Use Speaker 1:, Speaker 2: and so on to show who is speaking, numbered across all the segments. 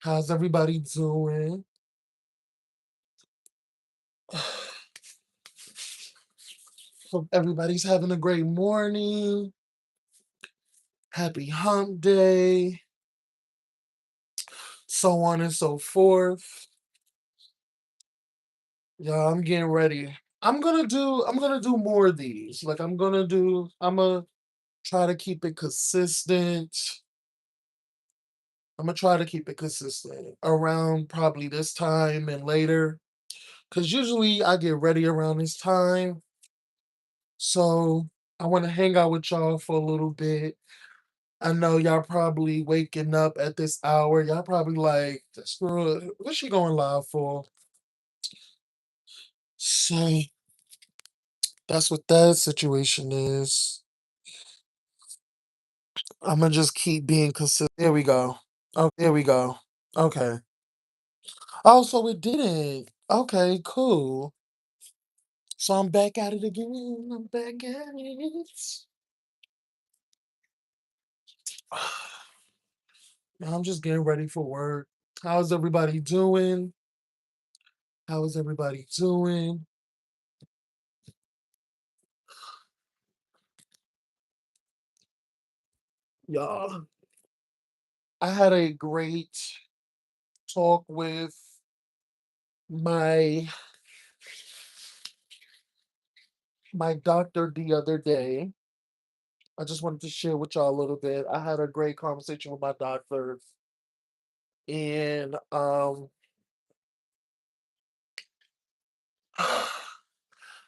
Speaker 1: How's everybody doing? Hope everybody's having a great morning. Happy hump day, so on and so forth. Yeah, I'm getting ready. I'm gonna do more of these. Like I'm gonna try to keep it consistent. I'm gonna try to keep it consistent around probably this time and later. Cause usually I get ready around this time. So I want to hang out with y'all for a little bit. I know y'all probably waking up at this hour. Y'all probably like, this girl, what's she going live for? So that's what that situation is. I'm gonna just keep being consistent. There we go. Oh, there we go. Okay. Oh, so it didn't. Okay, cool. So I'm back at it again. I'm back at it. Now I'm just getting ready for work. How's everybody doing? How is everybody doing? Y'all, I had a great talk with my my doctor the other day. I just wanted to share with y'all a little bit. I had a great conversation with my doctor, and I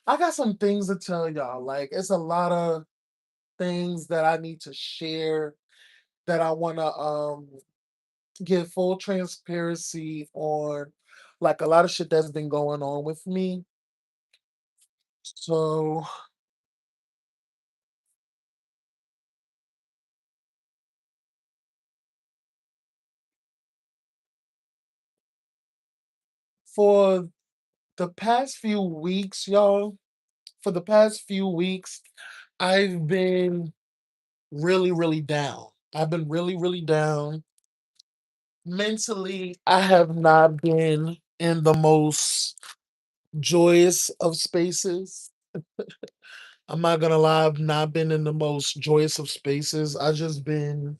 Speaker 1: got some things to tell y'all. Like it's a lot of things that I need to share that I want to give full transparency on, like a lot of shit that's been going on with me. So for the past few weeks, y'all, for the past few weeks, I've been really, really down. I've been really, really down. Mentally, I have not been in the most joyous of spaces. I'm not gonna lie, I've not been in the most joyous of spaces. I just been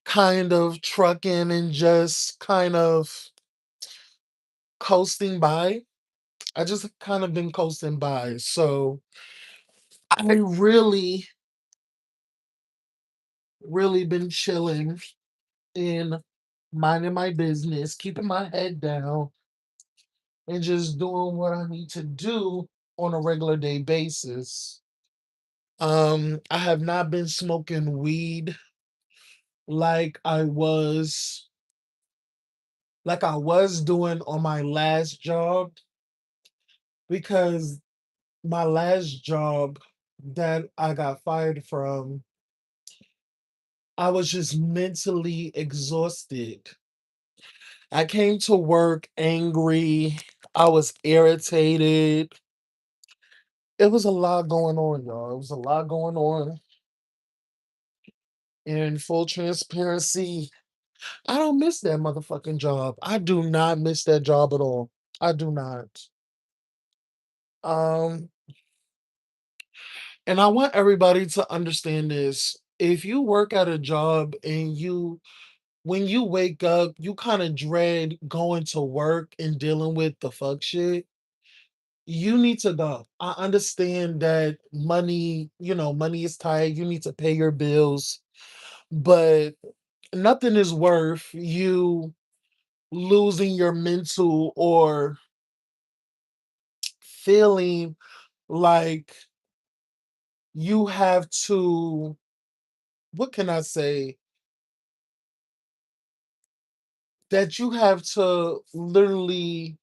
Speaker 1: kind of trucking and just kind of coasting by. I just kind of been coasting by. So I really, really been chilling and minding my business, keeping my head down, and just doing what I need to do on a regular day basis. I have not been smoking weed like I was doing on my last job because my last job that I got fired from, I was just mentally exhausted. I came to work angry. I was irritated. It was a lot going on, y'all. It was a lot going on. In full transparency, I don't miss that motherfucking job. I do not miss that job at all. I do not. Um, and I want everybody to understand this. If you work at a job and when you wake up, you kind of dread going to work and dealing with the fuck shit, you need to go. I understand that money is tight. You need to pay your bills, but nothing is worth you losing your mental or feeling like you have to, what can I say? That you have to literally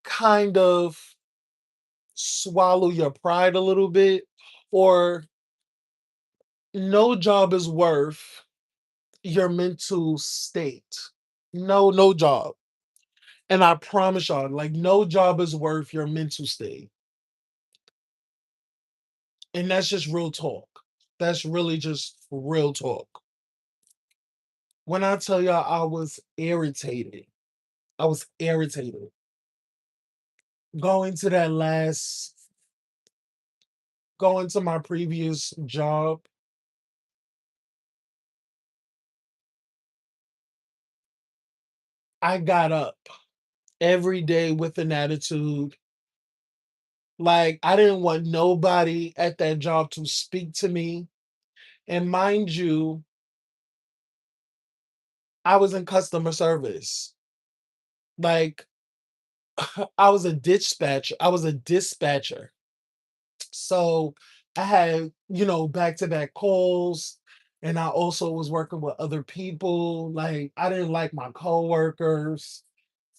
Speaker 1: kind of swallow your pride a little bit, or no job is worth your mental state. No job. And I promise y'all, like no job is worth your mental state. And that's just real talk. That's really just real talk. When I tell y'all I was irritated. Going to that last, going to my previous job, I got up every day with an attitude. Like, I didn't want nobody at that job to speak to me. And mind you, I was in customer service. Like, I was a dispatcher. I was a dispatcher. So I had, back to back calls. And I also was working with other people. Like, I didn't like my coworkers.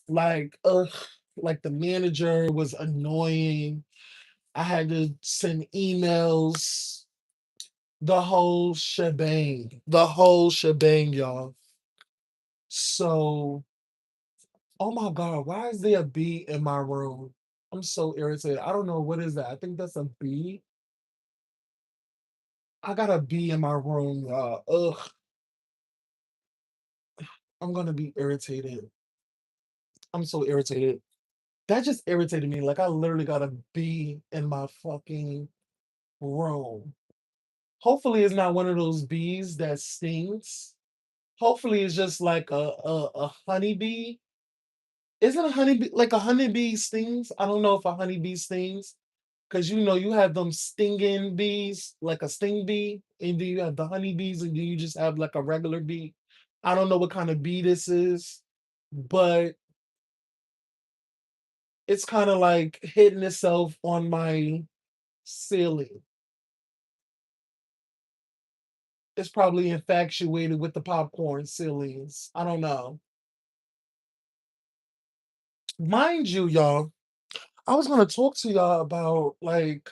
Speaker 1: Like, ugh, like the manager was annoying. I had to send emails, the whole shebang, y'all. So, oh my God, why is there a bee in my room? I'm so irritated. I don't know what is that. I think that's a bee. I got a bee in my room, y'all. Ugh, I'm gonna be irritated. I'm so irritated. That just irritated me. Like I literally got a bee in my fucking room. Hopefully, it's not one of those bees that stings. Hopefully, it's just like a honeybee. Isn't a honeybee like a honeybee stings? I don't know if a honeybee stings because you have them stinging bees, like a sting bee, and then you have the honeybees, and then you just have like a regular bee. I don't know what kind of bee this is, but it's kind of like hitting itself on my ceiling. It's probably infatuated with the popcorn ceilings. I don't know. Mind you, y'all, I was gonna talk to y'all about like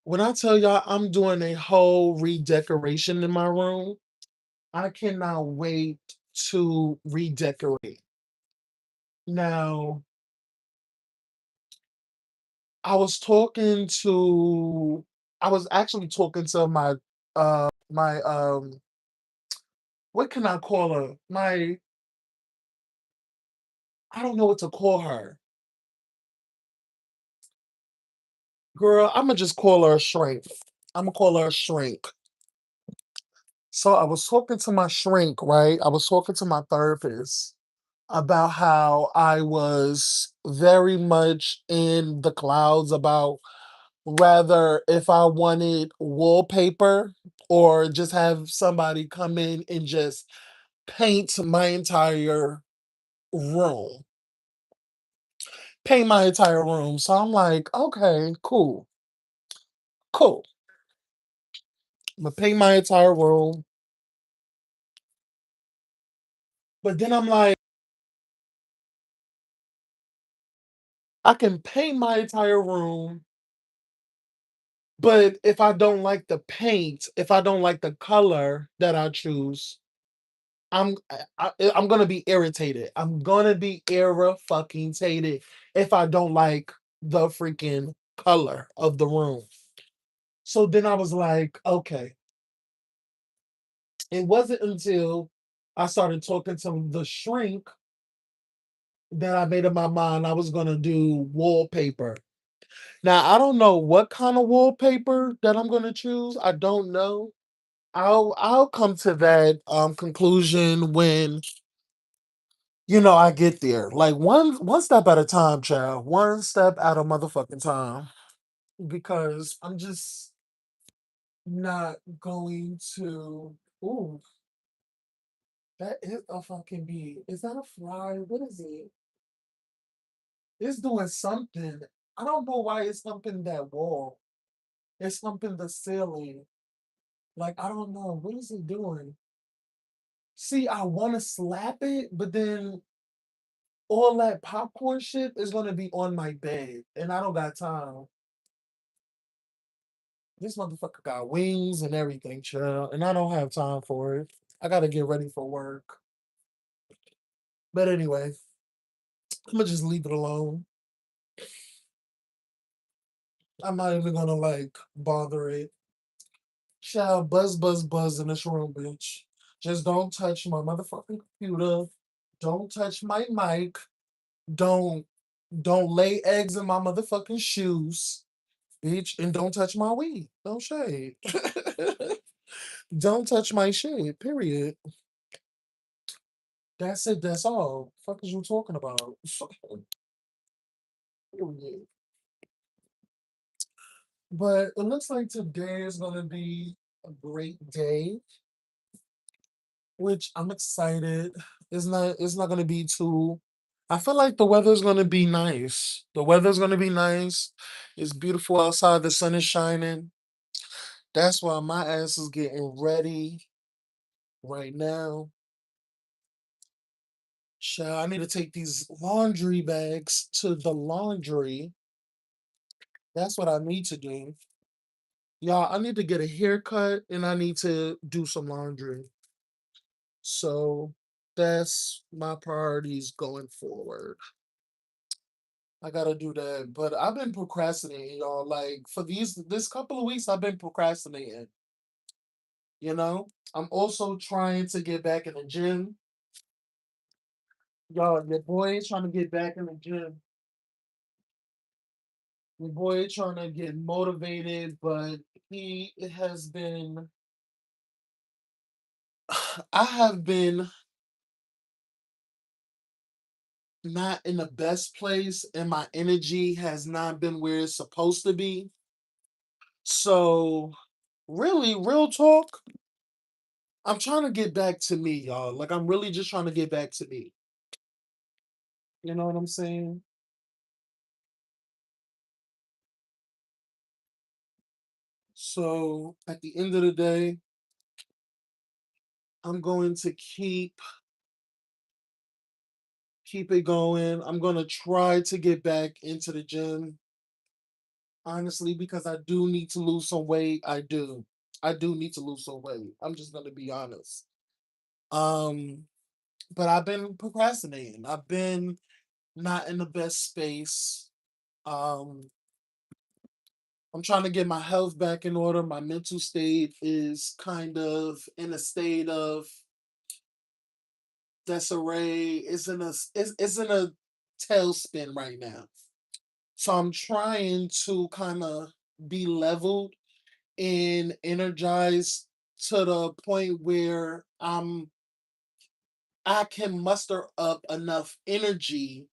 Speaker 1: when I tell y'all I'm doing a whole redecoration in my room. I cannot wait to redecorate. Now, I was talking to I was actually talking to my what can I call her? I don't know what to call her. Girl, I'ma just call her a shrink. I'ma call her a shrink. So I was talking to my shrink, right? I was talking to my therapist about how I was very much in the clouds about rather if I wanted wallpaper or just have somebody come in and just paint my entire room. Paint my entire room. So I'm like, okay, cool, cool. I'm gonna paint my entire room. But then I'm like, I can paint my entire room, but if I don't like the paint, if I don't like the color that I choose, I'm gonna be irritated. I'm gonna be fucking tated if I don't like the freaking color of the room. So then I was like, okay. It wasn't until I started talking to the shrink that I made up my mind I was gonna do wallpaper. Now I don't know what kind of wallpaper that I'm gonna choose. I don't know. I'll come to that conclusion when I get there. Like one step at a time, child. One step at a motherfucking time. Because I'm just not going to. Ooh, that is a fucking bee. Is that a fly? What is it? It's doing something. I don't know why it's thumping that wall. It's thumping the ceiling. Like I don't know. What is it doing? See, I want to slap it, but then all that popcorn shit is gonna be on my bed, and I don't got time. This motherfucker got wings and everything, child, and I don't have time for it. I gotta get ready for work. But anyway, I'm gonna just leave it alone. I'm not even gonna like bother it. Child, buzz, buzz, buzz in this room, bitch. Just don't touch my motherfucking computer. Don't touch my mic. Don't don't lay eggs in my motherfucking shoes, bitch. And don't touch my weed. No shade. Don't touch my shit. Period. That's it. That's all. Fuck is you talking about? Period. But it looks like today is gonna be a great day, which I'm excited. It's not gonna be too. I feel like the weather's gonna be nice. The weather's gonna be nice. It's beautiful outside. The sun is shining. That's why my ass is getting ready right now. Child, I need to take these laundry bags to the laundry. That's what I need to do. Y'all, I need to get a haircut and I need to do some laundry. So that's my priorities going forward. I gotta do that. But I've been procrastinating, y'all. Like for this couple of weeks, I've been procrastinating. You know? I'm also trying to get back in the gym. Y'all, your boy is trying to get back in the gym. Your boy is trying to get motivated, but he it has been I have been not in the best place and my energy has not been where it's supposed to be. So, really, real talk, I'm trying to get back to me, y'all. Like, I'm really just trying to get back to me. You know what I'm saying? So, at the end of the day, I'm going to keep it going. I'm going to try to get back into the gym, honestly, because I do need to lose some weight. I do. I do need to lose some weight. I'm just going to be honest. Um, but I've been procrastinating. I've been not in the best space. Um, I'm trying to get my health back in order. My mental state is kind of in a state of disarray. It's in a tailspin right now. So I'm trying to kind of be leveled and energized to the point where I can muster up enough energy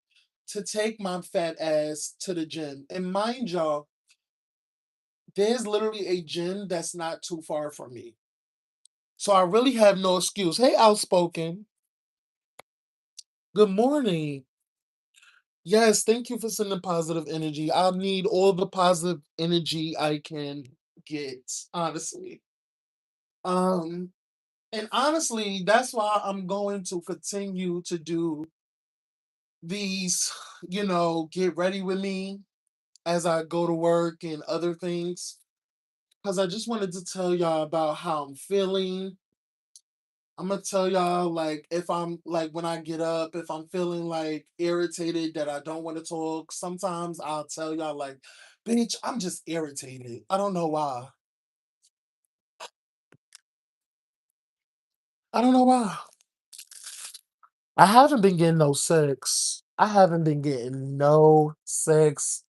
Speaker 1: to take my fat ass to the gym. And mind y'all, there's literally a gym that's not too far from me. So I really have no excuse. Hey, outspoken. Good morning. Yes, thank you for sending positive energy. I need all the positive energy I can get, honestly. Um, and honestly, that's why I'm going to continue to do these, get ready with me as I go to work and other things. Because I just wanted to tell y'all about how I'm feeling. I'm gonna tell y'all like if I'm like when I get up, if I'm feeling like irritated that I don't want to talk, sometimes I'll tell y'all like, bitch, I'm just irritated. I don't know why. I don't know why. I haven't been getting no sex. I haven't been getting no sex.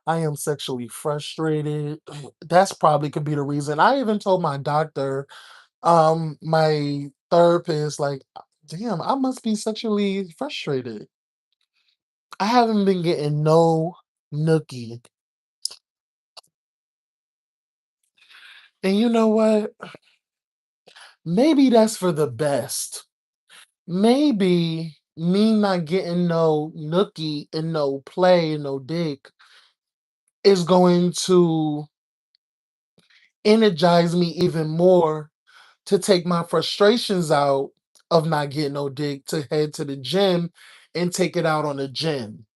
Speaker 1: I am sexually frustrated. That's probably could be the reason. I even told my doctor, my therapist, like, damn, I must be sexually frustrated. I haven't been getting no nookie. And you know what? Maybe that's for the best. Maybe me not getting no nookie and no play and no dick is going to energize me even more to take my frustrations out of not getting no dick to head to the gym and take it out on the gym.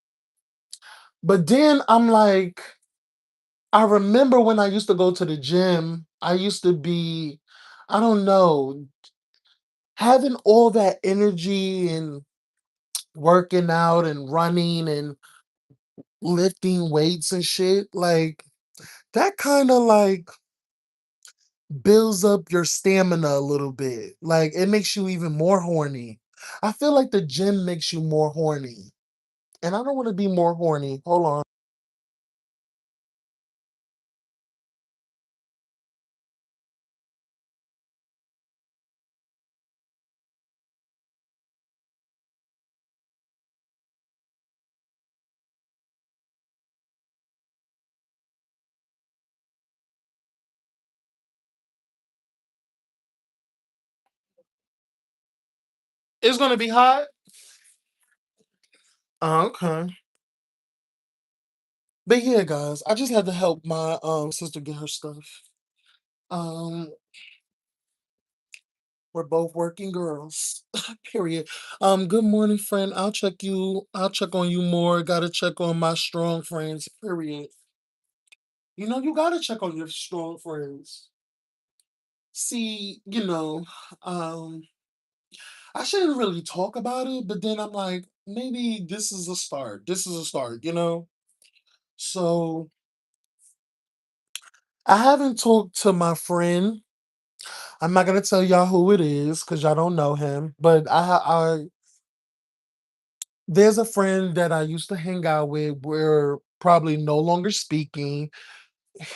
Speaker 1: But then I'm like, I remember when I used to go to the gym, I used to be, I don't know, having all that energy and working out and running and lifting weights and shit. Like, that kind of like builds up your stamina a little bit. Like it makes you even more horny. I feel like the gym makes you more horny. And I don't want to be more horny. Hold on. It's gonna be hot. Okay. But yeah, guys, I just had to help my sister get her stuff. Um, we're both working girls. Period. Good morning, friend. I'll check on you more. Gotta check on my strong friends. Period. You know, you gotta check on your strong friends. See, um, I shouldn't really talk about it, but then I'm like, maybe this is a start. This is a start, you know? So I haven't talked to my friend. I'm not gonna tell y'all who it is because y'all don't know him. But there's a friend that I used to hang out with. We're probably no longer speaking.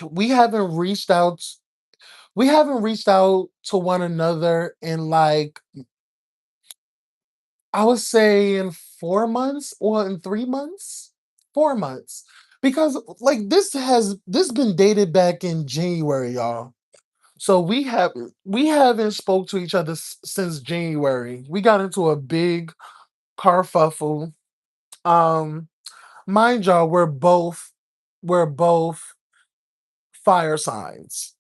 Speaker 1: We haven't reached out. We haven't reached out to one another in like I would say in 4 months or in 3 months. 4 months. Because like this been dated back in January, y'all. So we haven't spoke to each other since January. We got into a big carfuffle. Um, mind y'all, we're both fire signs.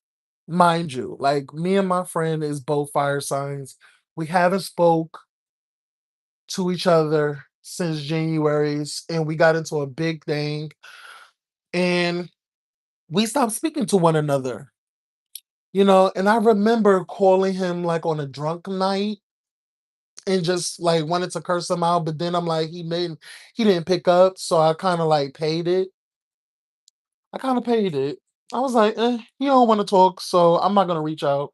Speaker 1: Mind you, like me and my friend is both fire signs. We haven't spoke to each other since January's, and we got into a big thing, and we stopped speaking to one another. And I remember calling him like on a drunk night and just like wanted to curse him out, but then I'm like, he didn't pick up, so I kind of like paid it. I kind of paid it. I was like, you don't want to talk, so I'm not gonna reach out.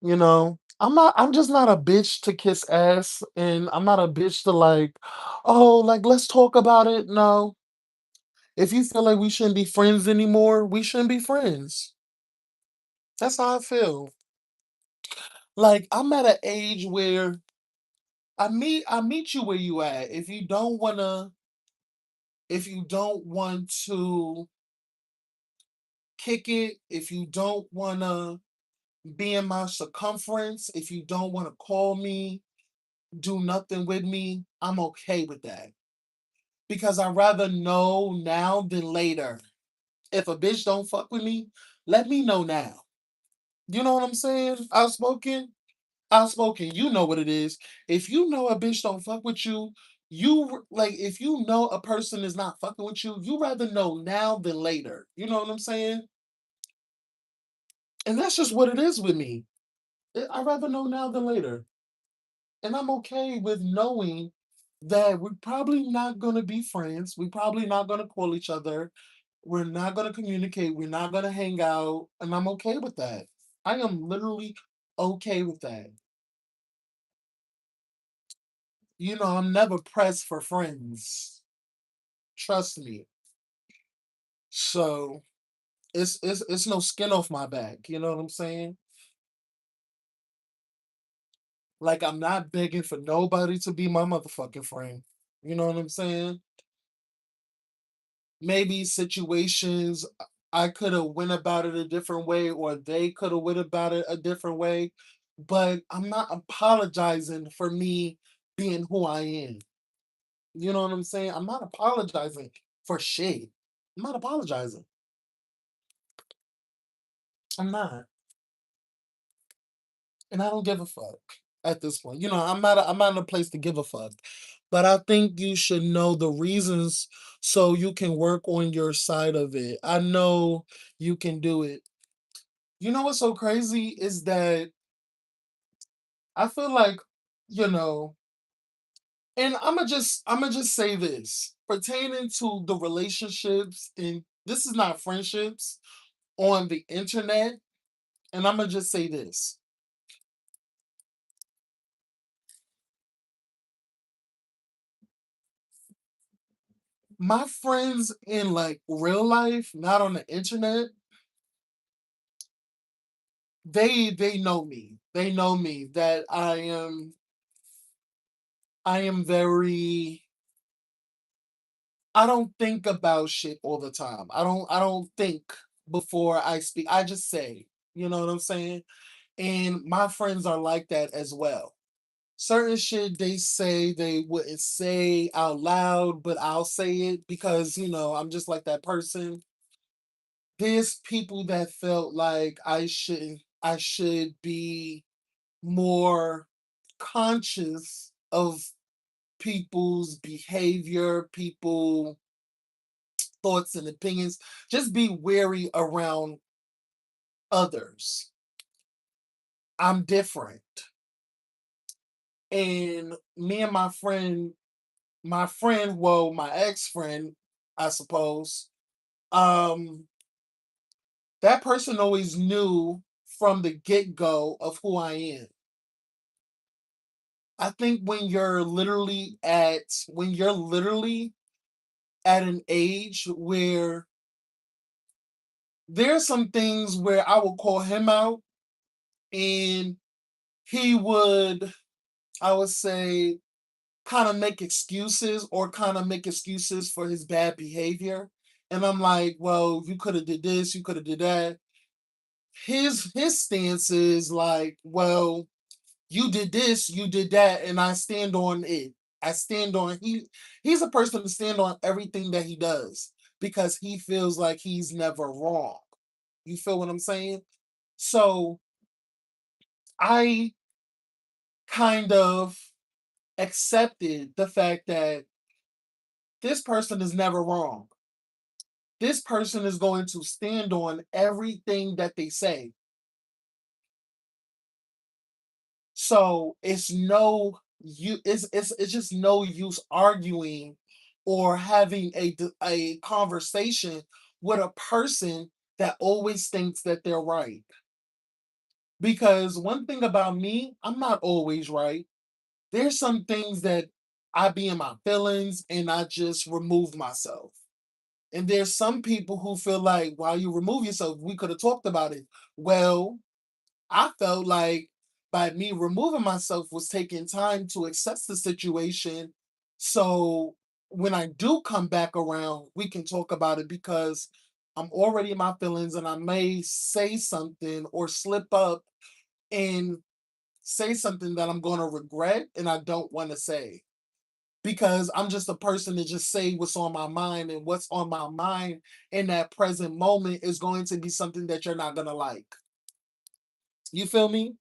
Speaker 1: I'm just not a bitch to kiss ass, and I'm not a bitch to like, oh, like let's talk about it. No, if you feel like we shouldn't be friends anymore, we shouldn't be friends. That's how I feel. Like I'm at an age where I meet you where you at. If you don't want to kick it, if you don't wanna be in my circumference, if you don't wanna call me, do nothing with me, I'm okay with that. Because I'd rather know now than later. If a bitch don't fuck with me, let me know now. You know what I'm saying? Outspoken? Outspoken, you know what it is. If you know a bitch don't fuck with you, like if you know a person is not fucking with you, you rather know now than later. You know what I'm saying? And that's just what it is with me. I'd rather know now than later. And I'm okay with knowing that we're probably not gonna be friends. We're probably not gonna call each other. We're not gonna communicate. We're not gonna hang out. And I'm okay with that. I am literally okay with that. I'm never pressed for friends. Trust me. So it's no skin off my back. You know what I'm saying? Like I'm not begging for nobody to be my motherfucking friend. You know what I'm saying? Maybe situations I could have went about it a different way or they could have went about it a different way, but I'm not apologizing for me being who I am. You know what I'm saying? I'm not apologizing for shit. I'm not apologizing. I'm not. And I don't give a fuck at this point. I'm not in a place to give a fuck. But I think you should know the reasons so you can work on your side of it. I know you can do it. You know what's so crazy is that I feel like, you know, and I'm gonna just say this pertaining to the relationships, and this is not friendships on the internet. And I'm gonna just say this. My friends in like real life, not on the internet, they know me. They know me that I am very I don't think about shit all the time. I don't think before I speak. I just say, you know what I'm saying? And my friends are like that as well. Certain shit they say they wouldn't say out loud, but I'll say it because, I'm just like that person. There's people that felt like I should be more conscious of people's behavior, people thoughts and opinions. Just be wary around others. I'm different. And me and well, my ex-friend, I suppose, um, that person always knew from the get-go of who I am. I think when you're literally at an age where there's some things where I will call him out and he would, I would say, kind of make excuses for his bad behavior. And I'm like, well, you could have did this, you could have did that. His stance is like, well, you did this, you did that, and I stand on it. I stand on he's a person to stand on everything that he does because he feels like he's never wrong. You feel what I'm saying? So I kind of accepted the fact that this person is never wrong. This person is going to stand on everything that they say. So it's just no use arguing or having a conversation with a person that always thinks that they're right. Because one thing about me, I'm not always right. There's some things that I be in my feelings and I just remove myself. And there's some people who feel like, while you remove yourself, we could have talked about it. Well, I felt like by me removing myself was taking time to assess the situation. So when I do come back around, we can talk about it because I'm already in my feelings and I may say something or slip up and say something that I'm going to regret and I don't want to say because I'm just a person to just say what's on my mind, and what's on my mind in that present moment is going to be something that you're not going to like. You feel me?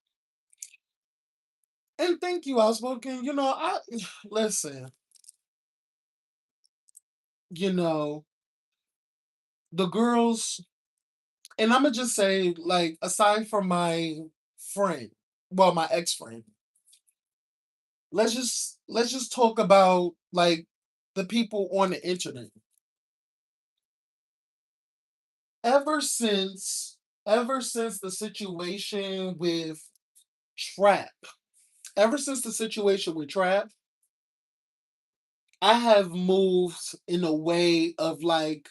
Speaker 1: And thank you, outspoken. I listen, you know, the girls, and I'm gonna just say, like, aside from my friend, well, my ex-friend, let's just talk about like the people on the internet. Ever since ever since the situation with Trap, ever since the situation with Trap, I have moved in a way of like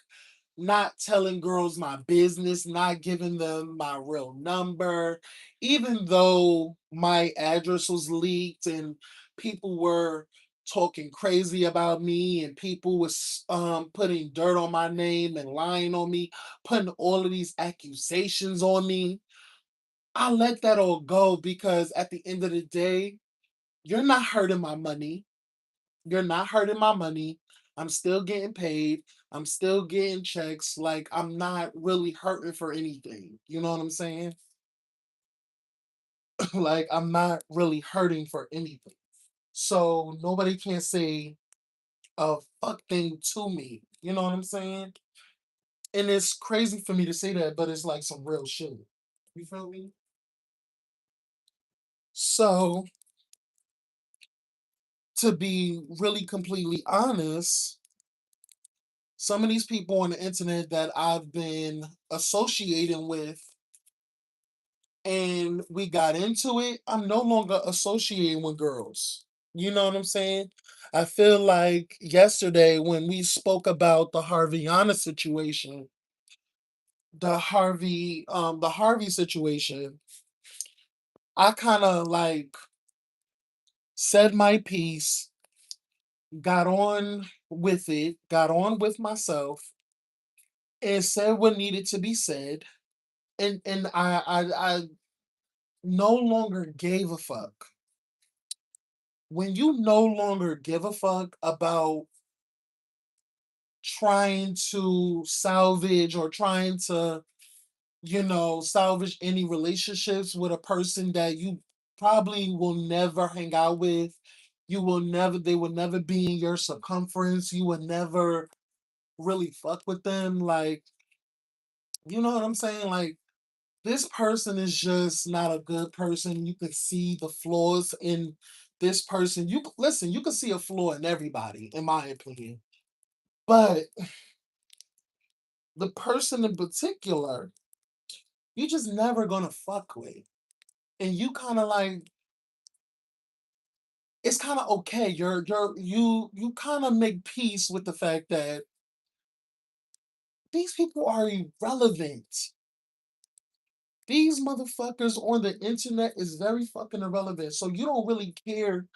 Speaker 1: not telling girls my business, not giving them my real number, even though my address was leaked and people were talking crazy about me and people was putting dirt on my name and lying on me, putting all of these accusations on me. I let that all go because at the end of the day, you're not hurting my money. You're not hurting my money. I'm still getting paid. I'm still getting checks. Like, I'm not really hurting for anything. You know what I'm saying? Like, I'm not really hurting for anything. So nobody can say a fuck thing to me. You know what I'm saying? And it's crazy for me to say that, but it's like some real shit. You feel me? So, to be really completely honest, some of these people on the internet that I've been associating with, and we got into it, I'm no longer associating with girls. You know what I'm saying? I feel like yesterday when we spoke about the Harveyana situation, the Harvey situation, I kind of like said my piece, got on with it, got on with myself, and said what needed to be said. And I no longer gave a fuck. When you no longer give a fuck about trying to salvage or trying to, salvage any relationships with a person that you probably will never hang out with, they will never be in your circumference, you will never really fuck with them. Like, you know what I'm saying? Like, this person is just not a good person. You can see the flaws in this person. Listen, you can see a flaw in everybody, in my opinion. But the person in particular, you just never gonna fuck with. And you kind of like, it's kind of okay. You kind of make peace with the fact that these people are irrelevant. These motherfuckers on the internet is very fucking irrelevant. So you don't really care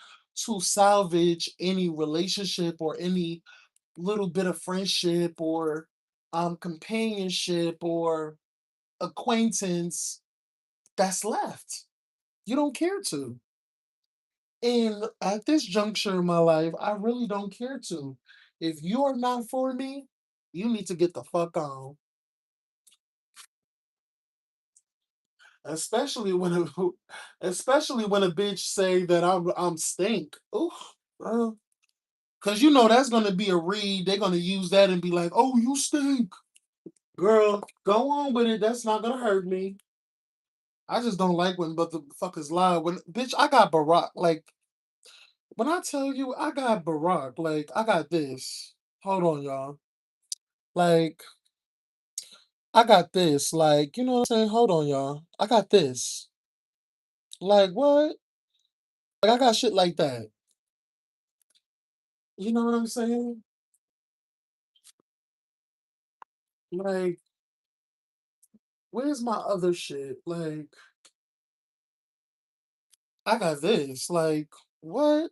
Speaker 1: to salvage any relationship or any little bit of friendship or companionship or acquaintance that's left. You don't care to. And at this juncture in my life, I really don't care to. If you're not for me, you need to get the fuck on. Especially when a especially when a bitch say that I'm stink. Ooh, cause you know that's gonna be a read. They're gonna use that and be like, "Oh, you stink, girl. Go on with it. That's not gonna hurt me." I just don't like when motherfuckers lie. When bitch, I got Barack. Like when I tell you I got Barack, like I got this. Hold on, y'all. Like I got this. Like you know what I'm saying. Hold on, y'all. I got this. Like what? Like I got shit like that. You know what I'm saying? Like, where's my other shit? Like, I got this. Like, what?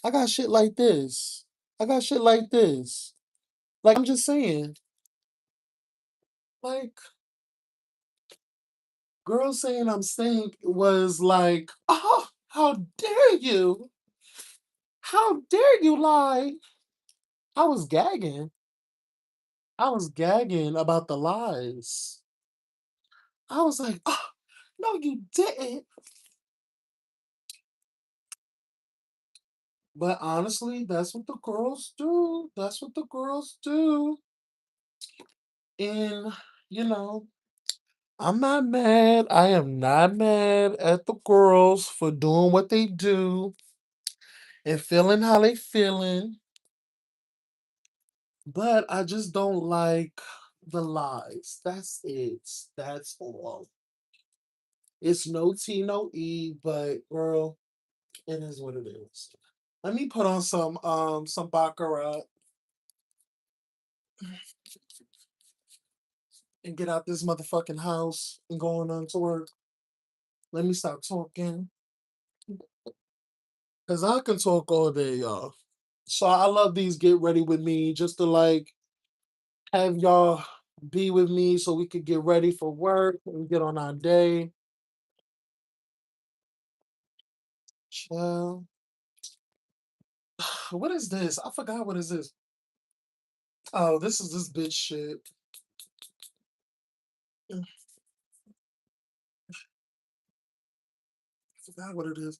Speaker 1: I got shit like this. I got shit like this. Like, I'm just saying, like, girl saying I'm stink was like, oh, how dare you? How dare you lie? I was gagging. I was gagging about the lies. I was like, oh, no, you didn't. But honestly, that's what the girls do. That's what the girls do. And, you know, I'm not mad. I am not mad at the girls for doing what they do and feeling how they feeling. But I just don't like the lies. That's it. That's all. It's no T, no E, but girl, it is what it is. Let me put on some baccarat and get out this motherfucking house and going on to work. Let me stop talking. Cause I can talk all day, y'all. So I love these get ready with me just to like have y'all be with me so we could get ready for work and get on our day. Chill. What is this? I forgot what is this. Oh, this is this bitch shit. I forgot what it is.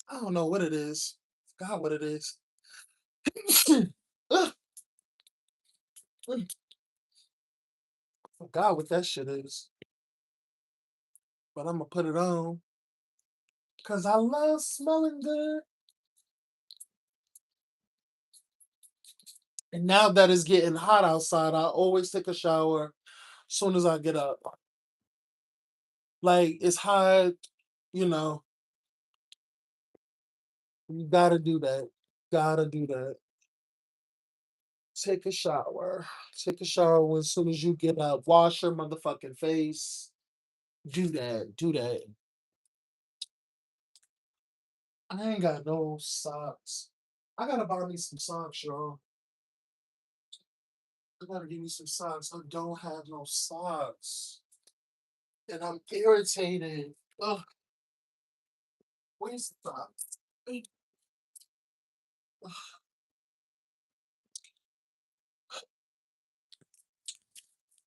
Speaker 1: I don't know what it is. Forgot what it is. Ugh, forgot what that shit is. But I'm gonna put it on. Cause I love smelling good. And now that it's getting hot outside, I always take a shower as soon as I get up. Like it's hot, you know, you gotta do that. Gotta do that. Take a shower. Take a shower as soon as you get up. Wash your motherfucking face. Do that. Do that. I ain't got no socks. I gotta buy me some socks, y'all. I gotta give me some socks. I don't have no socks. And I'm irritated. Ugh, where's the socks?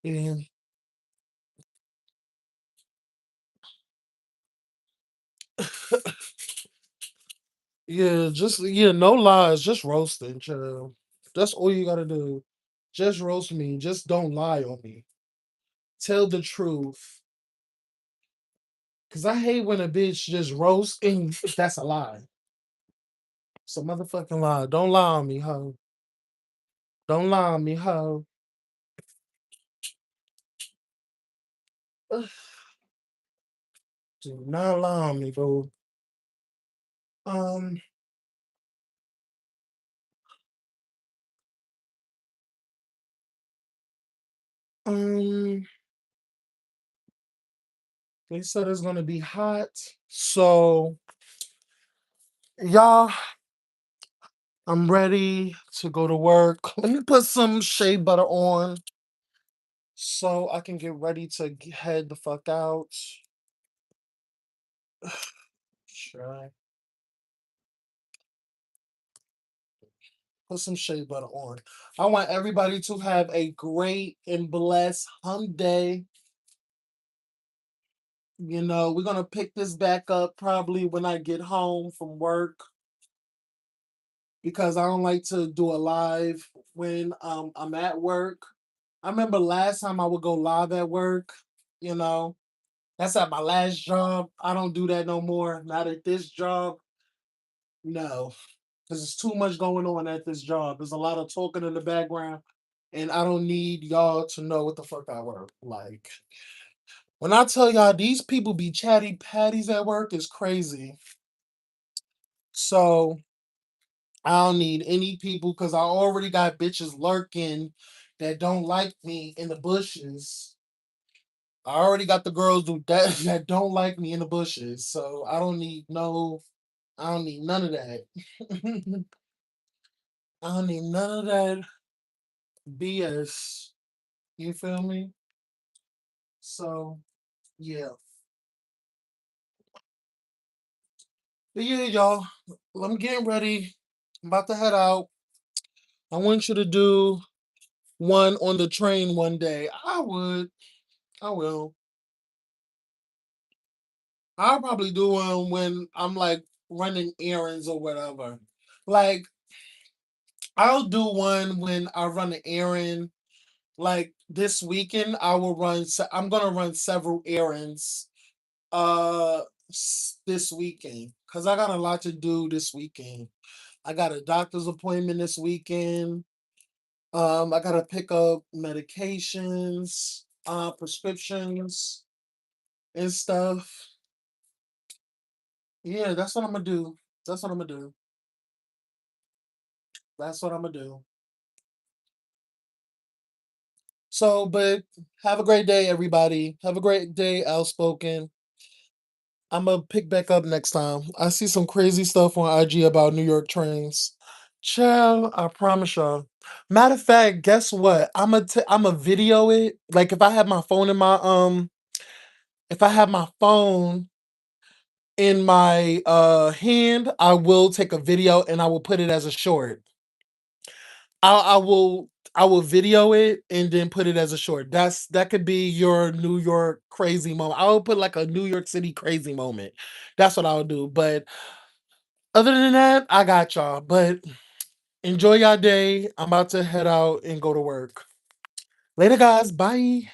Speaker 1: Yeah. Yeah, just no lies, just roasting, child. That's all you gotta do. Just roast me. Just don't lie on me. Tell the truth. Cause I hate when a bitch just roasts and that's a lie. It's a motherfucking lie. Don't lie on me, ho. Don't lie on me, ho. Ugh, do not lie on me, boo. Um, um, they said it's gonna be hot. So y'all, I'm ready to go to work. Let me put some shea butter on so I can get ready to head the fuck out. Sure. Put some shea butter on. I want everybody to have a great and blessed hump day. You know, we're gonna pick this back up probably when I get home from work because I don't like to do a live when I'm at work. I remember last time I would go live at work, you know. That's at my last job. I don't do that no more. Not at this job. No. Because there's too much going on at this job. There's a lot of talking in the background. And I don't need y'all to know what the fuck I work. Like when I tell y'all these people be chatty patties at work is crazy. So I don't need any people because I already got bitches lurking that don't like me in the bushes. I already got the girls that that don't like me in the bushes. So I don't need none of that. I don't need none of that BS. You feel me? So yeah. But yeah, y'all. I'm getting ready. I'm about to head out. I want you to do one on the train one day. I would. I will. I'll probably do one when I'm like running errands or whatever. Like I'll do one when I run an errand. Like this weekend, I will run. I'm gonna run several errands. This weekend because I got a lot to do this weekend. I got a doctor's appointment this weekend. I gotta pick up medications, prescriptions and stuff. Yeah, that's what I'm gonna do. That's what I'm gonna do. That's what I'm gonna do. So, but have a great day, everybody. Have a great day, outspoken. I'm gonna pick back up next time. I see some crazy stuff on IG about New York trains. Child, I promise y'all. Matter of fact, guess what? I'm a video it. Like if I have my phone in my hand, I will take a video and I will put it as a short. I will I will video it and then put it as a short. That could be your New York crazy moment. I will put like a New York City crazy moment. That's what I'll do. But other than that, I got y'all. But enjoy y'all day. I'm about to head out and go to work. Later, guys. Bye.